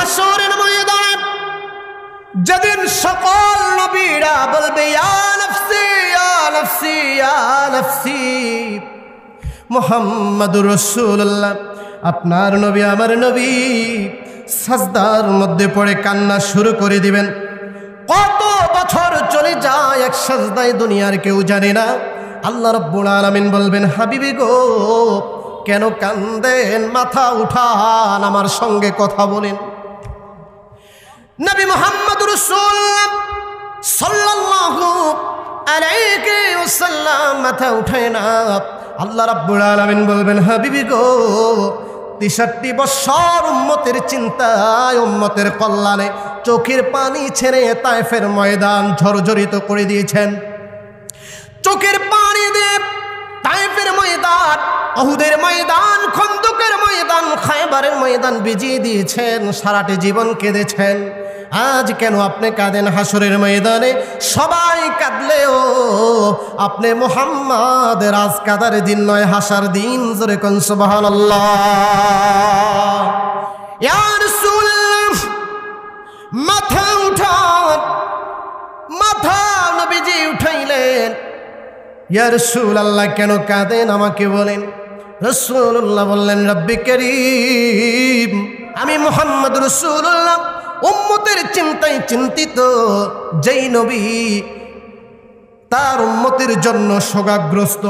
হাসরের ময়দানে যেদিন সকল নবীরা বলবে ইয়া নাফসি ইয়া নাফসি ইয়া নাফসি, মুহাম্মাদুর রাসূলুল্লাহ আপনার নবী আমার নবী সাজদার মধ্যে পড়ে কান্না শুরু করে দিবেন। কত বছর চলে যায় এক সাজদায় দুনিয়ার কেউ জানে না। আল্লাহ রাব্বুল আলামিন বলবেন হাবিবি গো কেন কান্দেন, মাথা উঠান আমার সঙ্গে কথা বলেন। নবী মুহাম্মদুর রাসূলুল্লাহ সাল্লাল্লাহু আলাইহি ওয়াসাল্লাম মাথা উঠায় না। আল্লাহ রাব্বুল আলামিন বলবেন হাবিবি গো ৬৩ বছর উম্মতের চিন্তায় উম্মতের কল্যাণে চোখের পানি ছেড়ে তায়েফের ময়দান ঝরঝরিত করে দিয়েছেন। চোখের পানি দিয়ে তায়েফের ময়দান, উহুদের ময়দান, খন্দকের ময়দান, খায়বারের ময়দান ভিজিয়ে দিয়েছেন। সারাটি জীবন কেঁদেছেন। আজ কেন আপনি কাঁদেন হাসরের ময়দানে? সবাই কাঁদলেও আপনি মুহাম্মাদের আজ কাঁদার দিন নয়, হাসার দিন। জোরে কোন সুবহানাল্লাহ। ইয়া রাসূলুল্লাহ মাথা উঠান, মাথা নবীজি উঠাইলেন। ইয়া রাসূলুল্লাহ কেন কাঁদেন আমাকে বলেন। রাসূলুল্লাহ বললেন রব্বি কারীম আমি মুহাম্মদ রাসূলুল্লাহ উম্মতের চিন্তায় চিন্তিত। যেই নবী তার উম্মতের জন্য শোকাগ্রস্ত,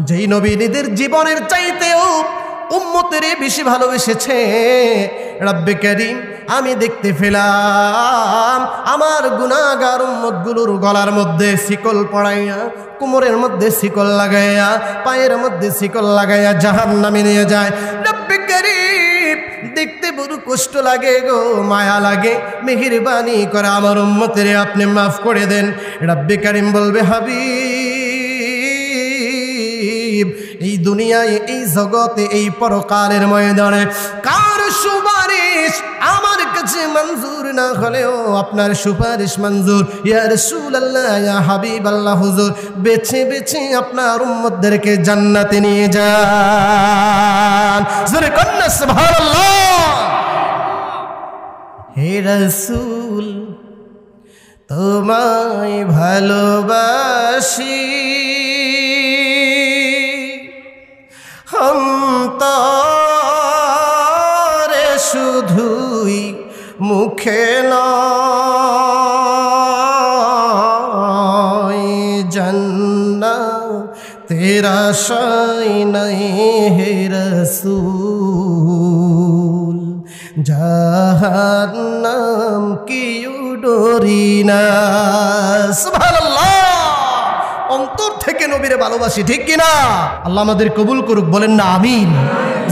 যেই নবী নিজের জীবনের চাইতেও উম্মতের বেশি ভালোবেসেছে। রব্বে কারীম আমি দেখতে পেলাম আমার গুনাহগার উম্মতগুলোর গলার মধ্যে শিকল পড়াইয়া, কোমরের মধ্যে শিকল লাগাইয়া, পায়ের মধ্যে শিকল লাগাইয়া জাহান্নামে নিয়ে যায়। রব্বে কারীম দেখতে বড় কষ্ট লাগে গো, মায়া লাগে। মেহেরবানি করে আমার উম্মতের আপনি মাফ করে দেন। রব্বে কারীম বলবে হাবিব এই দুনিয়ায়, এই জগতে, এই পরকালের ময়দানে কার সুপারিশ আমার কাছে মঞ্জুর না হলেও আপনার সুপারিশ মঞ্জুর। ইয়া রাসূলুল্লাহ ইয়া হাবিবাল্লাহ হুজুর বেছে বেছে আপনার উম্মতদেরকে জান্নাতে নিয়ে যান। জোরে কন্না সুবহানাল্লাহ। হে রাসূল তোমায় ভালোবাসি, অন্তরে শুধুই মুখে নয়, জান্নাতের আশায় নাই হে রাসূল, জাহান্নাম কি ডরি না। সুবহানাল্লাহ। অন্তর থেকে নবীরে ভালোবাসি, ঠিক কিনা? আল্লাহ আমাদের কবুল করুক। বলেন না আমিন।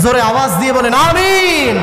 জোরে আওয়াজ দিয়ে বলেন আমিন।